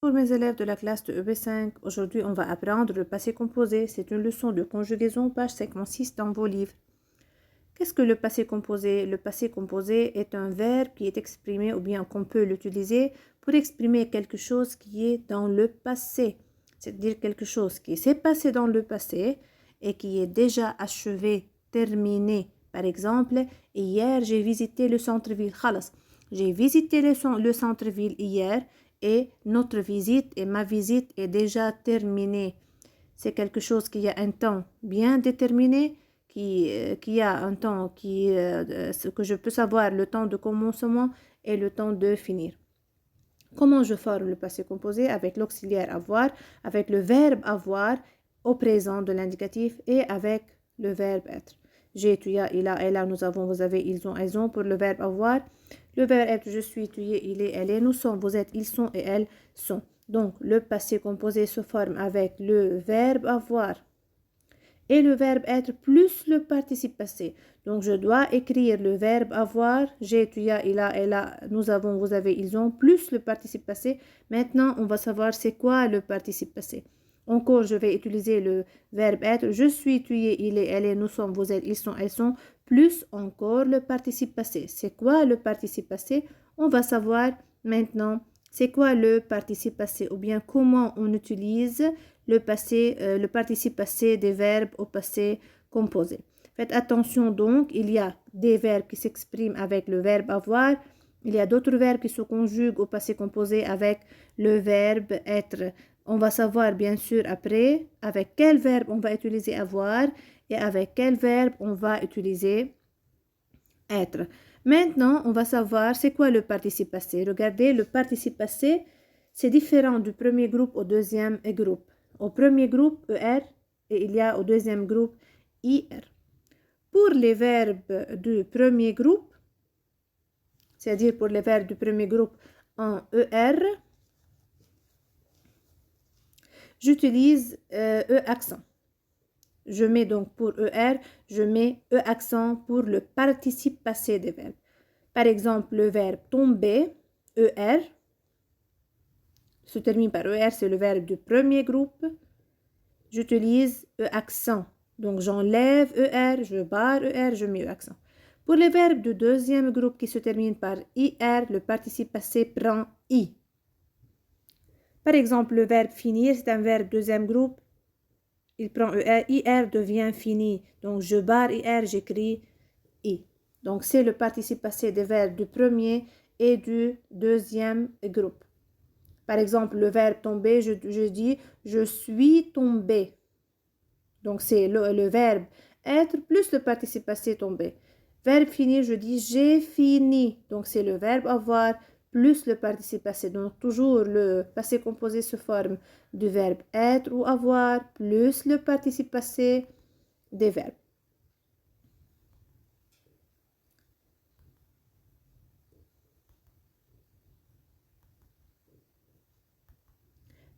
Pour mes élèves de la classe de EB5, aujourd'hui on va apprendre le passé composé. C'est une leçon de conjugaison, page 56 dans vos livres. Qu'est-ce que le passé composé? Le passé composé est un verbe qui est exprimé ou bien qu'on peut l'utiliser pour exprimer quelque chose qui est dans le passé. C'est-à-dire quelque chose qui s'est passé dans le passé et qui est déjà achevé, terminé. Par exemple, hier j'ai visité le centre-ville. Khalas. J'ai visité le centre-ville hier et notre visite et ma visite est déjà terminée. C'est quelque chose qui a un temps bien déterminé, qui a un temps ce que je peux savoir le temps de commencement et le temps de finir. Comment je forme le passé composé? Avec l'auxiliaire avoir, avec le verbe avoir au présent de l'indicatif et avec le verbe être. J'ai, tu as, il a, elle a, nous avons, vous avez, ils ont, elles ont pour le verbe avoir. Le verbe être, je suis, tu es, il est, elle est, nous sommes, vous êtes, ils sont et elles sont. Donc, le passé composé se forme avec le verbe avoir et le verbe être plus le participe passé. Donc, je dois écrire le verbe avoir, j'ai, tu as, il a, elle a, nous avons, vous avez, ils ont, plus le participe passé. Maintenant, on va savoir c'est quoi le participe passé. Encore, je vais utiliser le verbe être, je suis, tu es, il est, elle est, nous sommes, vous êtes, ils sont, elles sont, plus encore le participe passé. C'est quoi le participe passé? On va savoir maintenant c'est quoi le participe passé ou bien comment on utilise le participe passé des verbes au passé composé. Faites attention donc, il y a des verbes qui s'expriment avec le verbe avoir, il y a d'autres verbes qui se conjuguent au passé composé avec le verbe être. On va savoir bien sûr après avec quel verbe on va utiliser avoir et avec quel verbe on va utiliser être. Maintenant, on va savoir c'est quoi le participe passé. Regardez, le participe passé, c'est différent du premier groupe au deuxième groupe. Au premier groupe, ER, et il y a au deuxième groupe, IR. Pour les verbes du premier groupe, c'est-à-dire pour les verbes du premier groupe en ER, j'utilise E accent. Je mets donc pour ER, je mets E accent pour le participe passé des verbes. Par exemple, le verbe tomber, ER, se termine par ER, c'est le verbe du premier groupe. J'utilise E accent. Donc, j'enlève ER, je barre ER, je mets E accent. Pour les verbes du deuxième groupe qui se terminent par IR, le participe passé prend I. Par exemple, le verbe finir, c'est un verbe deuxième groupe. Il prend ER, IR devient fini. Donc, je barre IR, j'écris I. Donc, c'est le participe passé des verbes du premier et du deuxième groupe. Par exemple, le verbe tomber, je dis je suis tombé. Donc, c'est le verbe être plus le participe passé tomber. Verbe finir, je dis j'ai fini. Donc, c'est le verbe avoir plus le participe passé. Donc, toujours le passé composé se forme du verbe être ou avoir plus le participe passé des verbes.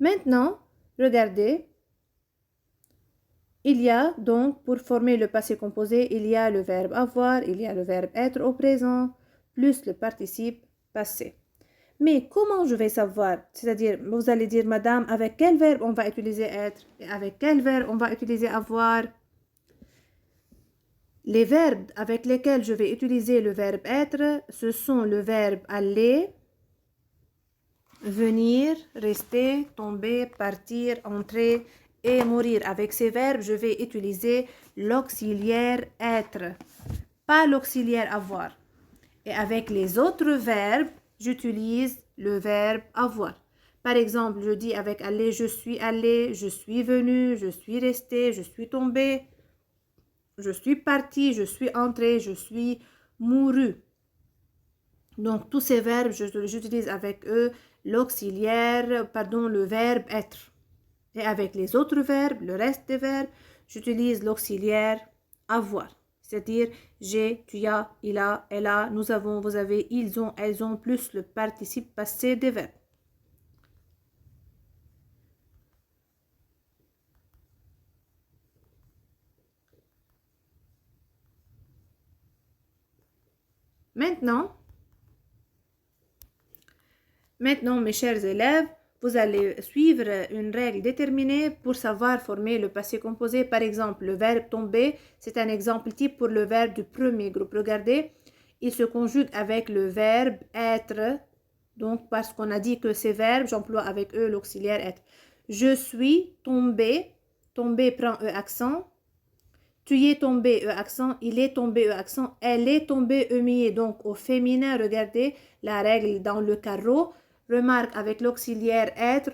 Maintenant, regardez, il y a donc, pour former le passé composé, il y a le verbe avoir, il y a le verbe être au présent, plus le participe passé. Mais comment je vais savoir? C'est-à-dire, vous allez dire, madame, avec quel verbe on va utiliser être et avec quel verbe on va utiliser avoir? Les verbes avec lesquels je vais utiliser le verbe être, ce sont le verbe aller, venir, rester, tomber, partir, entrer et mourir. Avec ces verbes, je vais utiliser l'auxiliaire être, pas l'auxiliaire avoir. Et avec les autres verbes, j'utilise le verbe avoir. Par exemple, je dis avec aller, je suis venu, je suis resté, je suis tombé, je suis parti, je suis entré, je suis mouru. Donc, tous ces verbes, j'utilise avec eux le verbe être. Et avec les autres verbes, le reste des verbes, j'utilise l'auxiliaire avoir. C'est-à-dire j'ai, tu as, il a, elle a, nous avons, vous avez, ils ont, elles ont, plus le participe passé des verbes. Maintenant, mes chers élèves, vous allez suivre une règle déterminée pour savoir former le passé composé. Par exemple, le verbe tomber, c'est un exemple type pour le verbe du premier groupe. Regardez, il se conjugue avec le verbe être. Donc, parce qu'on a dit que ces verbes, j'emploie avec eux l'auxiliaire être. Je suis tombé. Tomber prend E accent. Tu y es tombé, E accent. Il est tombé, E accent. Elle est tombée, E muet. Donc, au féminin, regardez la règle dans le carreau. Remarque avec l'auxiliaire être,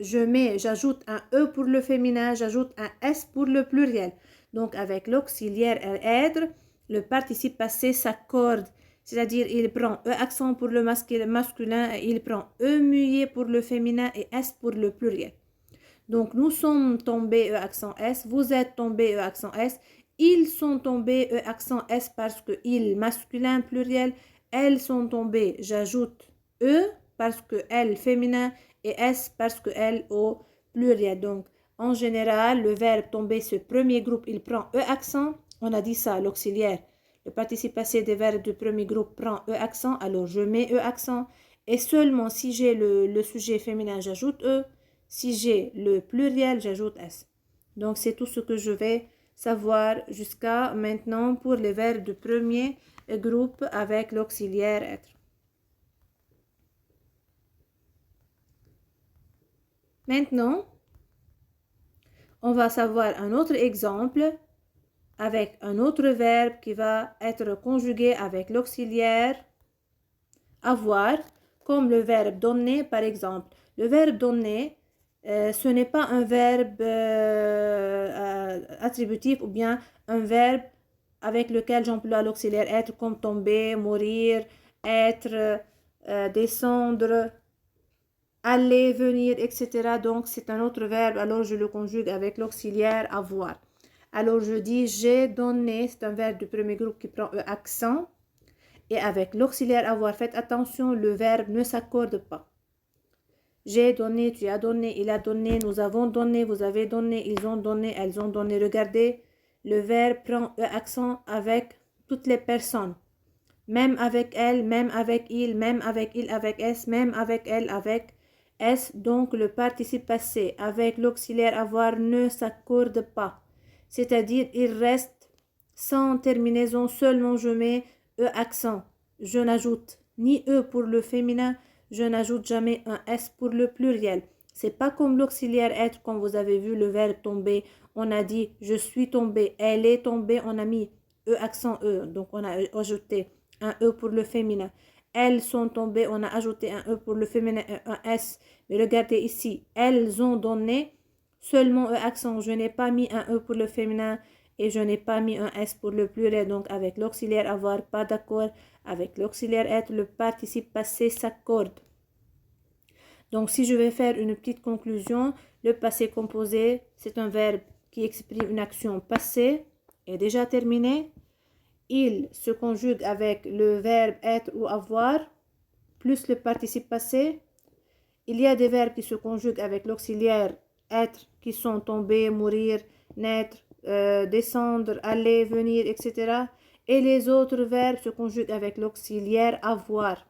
j'ajoute un E pour le féminin, j'ajoute un S pour le pluriel. Donc, avec l'auxiliaire être, le participe passé s'accorde. C'est-à-dire, il prend E accent pour le masculin, il prend E muet pour le féminin et S pour le pluriel. Donc, nous sommes tombés E accent S, vous êtes tombés E accent S, ils sont tombés E accent S parce que il masculin pluriel, elles sont tombées, j'ajoute E parce que elle féminin et S parce que elle au pluriel. Donc, en général, le verbe tomber, ce premier groupe, il prend E accent, on a dit ça, l'auxiliaire. Le participe passé des verbes du premier groupe prend E accent, alors je mets E accent. Et seulement si j'ai le sujet féminin, j'ajoute E. Si j'ai le pluriel, j'ajoute S. Donc, c'est tout ce que je vais savoir jusqu'à maintenant pour les verbes du premier groupe avec l'auxiliaire être. Maintenant, on va savoir un autre exemple avec un autre verbe qui va être conjugué avec l'auxiliaire avoir, comme le verbe donner par exemple. Le verbe donner, ce n'est pas un verbe attributif ou bien un verbe avec lequel j'emploie l'auxiliaire être comme tomber, mourir, être, descendre, aller, venir, etc. Donc, c'est un autre verbe, alors je le conjugue avec l'auxiliaire avoir. Alors, je dis j'ai donné, c'est un verbe du premier groupe qui prend accent. Et avec l'auxiliaire avoir, faites attention, le verbe ne s'accorde pas. J'ai donné, tu as donné, il a donné, nous avons donné, vous avez donné, ils ont donné, elles ont donné. Regardez, le verbe prend accent avec toutes les personnes. Même avec elle, même avec il, même avec il, avec S, même avec elle, avec S. Donc, le participe passé avec l'auxiliaire avoir ne s'accorde pas. C'est-à-dire, il reste sans terminaison, seulement je mets E accent. Je n'ajoute ni E pour le féminin, je n'ajoute jamais un S pour le pluriel. C'est pas comme l'auxiliaire être, comme vous avez vu le verbe tomber. On a dit je suis tombé, elle est tombée, on a mis E accent E. Donc, on a ajouté un E pour le féminin. Elles sont tombées, on a ajouté un E pour le féminin et un S. Mais regardez ici, elles ont donné seulement E accent. Je n'ai pas mis un E pour le féminin et je n'ai pas mis un S pour le pluriel. Donc, avec l'auxiliaire avoir, pas d'accord. Avec l'auxiliaire être, le participe passé s'accorde. Donc, si je vais faire une petite conclusion, le passé composé, c'est un verbe qui exprime une action passée et déjà terminée. Il se conjugue avec le verbe être ou avoir, plus le participe passé. Il y a des verbes qui se conjuguent avec l'auxiliaire être, qui sont tomber, mourir, naître, descendre, aller, venir, etc. Et les autres verbes se conjuguent avec l'auxiliaire avoir.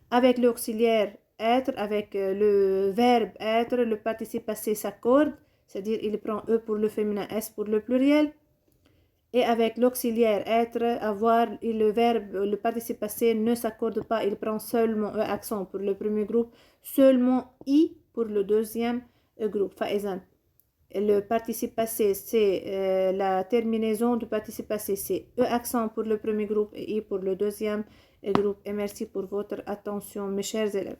Avec l'auxiliaire être, avec le verbe être, le participe passé s'accorde, c'est-à-dire il prend E pour le féminin, S pour le pluriel. Et avec l'auxiliaire être, avoir, le participe passé ne s'accorde pas, il prend seulement E accent pour le premier groupe, seulement I pour le deuxième groupe. Le participe passé, c'est la terminaison du participe passé, c'est E accent pour le premier groupe et I pour le deuxième groupe. Et merci pour votre attention, mes chers élèves.